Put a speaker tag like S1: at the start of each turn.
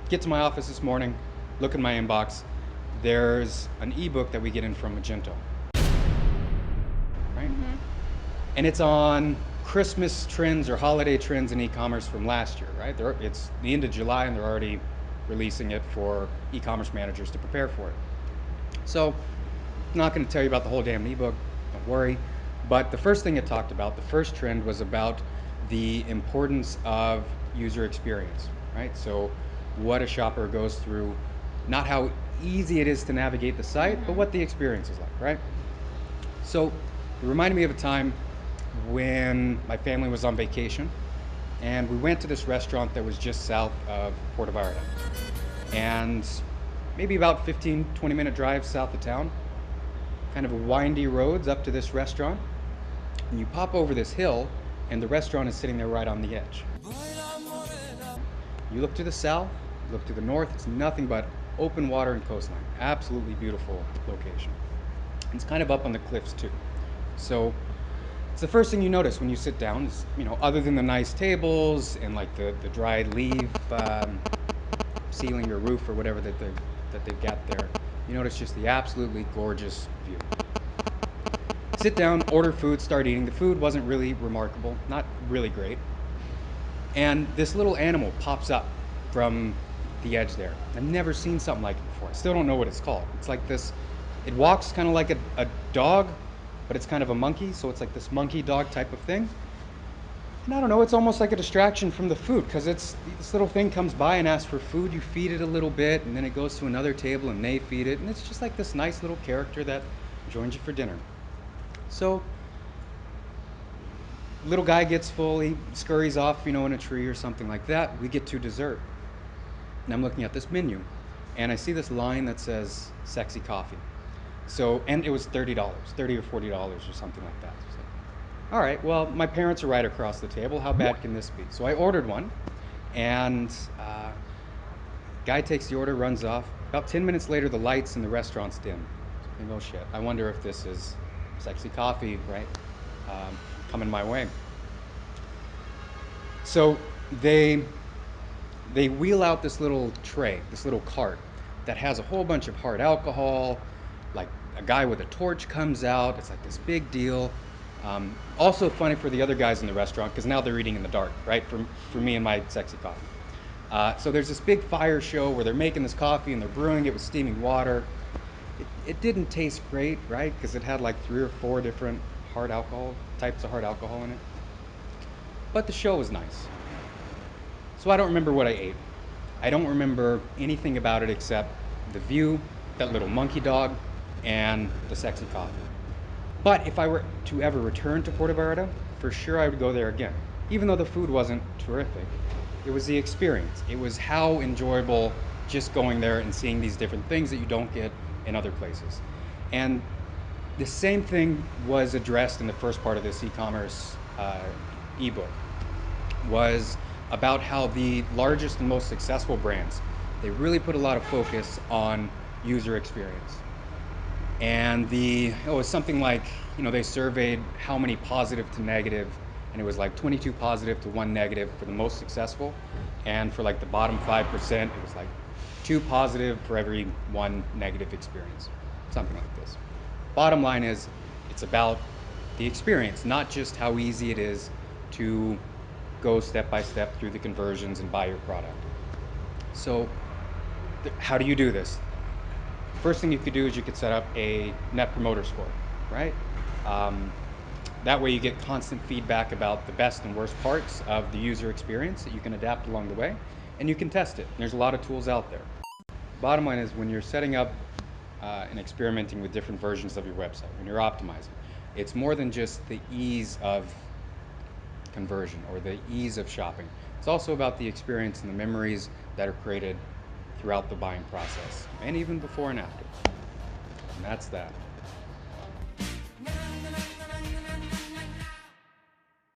S1: Get to my office this morning, look in my inbox. There's an ebook that we get in from Magento, right?
S2: Mm-hmm.
S1: And it's on Christmas trends or holiday trends in e-commerce from last year, right? It's the end of July and they're already releasing it for e-commerce managers to prepare for it. So, I'm not going to tell you about the whole damn ebook, don't worry. But the first thing it talked about, the first trend was about the importance of user experience, right? So, what a shopper goes through, not how easy it is to navigate the site, but
S2: Mm-hmm.
S1: what the experience is like, right? So, it reminded me of a time when my family was on vacation and we went to this restaurant that was just south of Puerto Vallarta. And maybe about 15, 20-minute drive south of town, kind of windy roads up to this restaurant. And you pop over this hill, and the restaurant is sitting there right on the edge. You look to the south, you look to the north, it's nothing but open water and coastline. Absolutely beautiful location. It's kind of up on the cliffs too. So it's the first thing you notice when you sit down is, other than the nice tables and like the dried leaf ceiling or roof or whatever that they've got there, you notice just the absolutely gorgeous view. Sit down, order food, start eating. The food wasn't really remarkable, not really great. And this little animal pops up from the edge there. I've never seen something like it before. I still don't know what it's called. It's like this, it walks kind of like a dog, but it's kind of a monkey, so it's like this monkey dog type of thing. And I don't know, it's almost like a distraction from the food because it's this little thing comes by and asks for food. You feed it a little bit, and then it goes to another table and they feed it. And it's just like this nice little character that joins you for dinner. So little guy gets full, he scurries off, in a tree or something like that. We get to dessert. And I'm looking at this menu and I see this line that says sexy coffee. So, and it was $30, $30 or $40 or something like that. So, all right, well, my parents are right across the table. How bad can this be? So I ordered one, and guy takes the order, runs off. About 10 minutes later, the lights in the restaurant's dim. So I think, oh shit, I wonder if this is sexy coffee, right? Coming my way. So they they wheel out this little tray, this little cart that has a whole bunch of hard alcohol. Like a guy with a torch comes out. It's like this big deal. Also funny for the other guys in the restaurant because now they're eating in the dark, right? For me and my sexy coffee. So there's this big fire show where they're making this coffee and they're brewing it with steaming water. It didn't taste great, right? Because it had like 3 or 4 different types of hard alcohol in it. But the show was nice. So I don't remember what I ate. I don't remember anything about it except the view, that little monkey dog, and the sexy coffee. But if I were to ever return to Puerto Vallarta, for sure I would go there again. Even though the food wasn't terrific, it was the experience. It was how enjoyable just going there and seeing these different things that you don't get in other places. And the same thing was addressed in the first part of this e-commerce ebook, was about how the largest and most successful brands, they really put a lot of focus on user experience. And it was something like, they surveyed how many positive to negative, and it was like 22 positive to 1 negative for the most successful. And for like the bottom 5%, it was like 2 positive for every 1 negative experience, something like this. Bottom line is, it's about the experience, not just how easy it is to go step by step through the conversions and buy your product. So, how do you do this? First thing you could do is you could set up a net promoter score, right? Um, that way you get constant feedback about the best and worst parts of the user experience that you can adapt along the way, and you can test it. There's a lot of tools out there. Bottom line is when you're setting up and experimenting with different versions of your website, when you're optimizing, it's more than just the ease of conversion or the ease of shopping. It's also about the experience and the memories that are created throughout the buying process and even before and after. And that's that.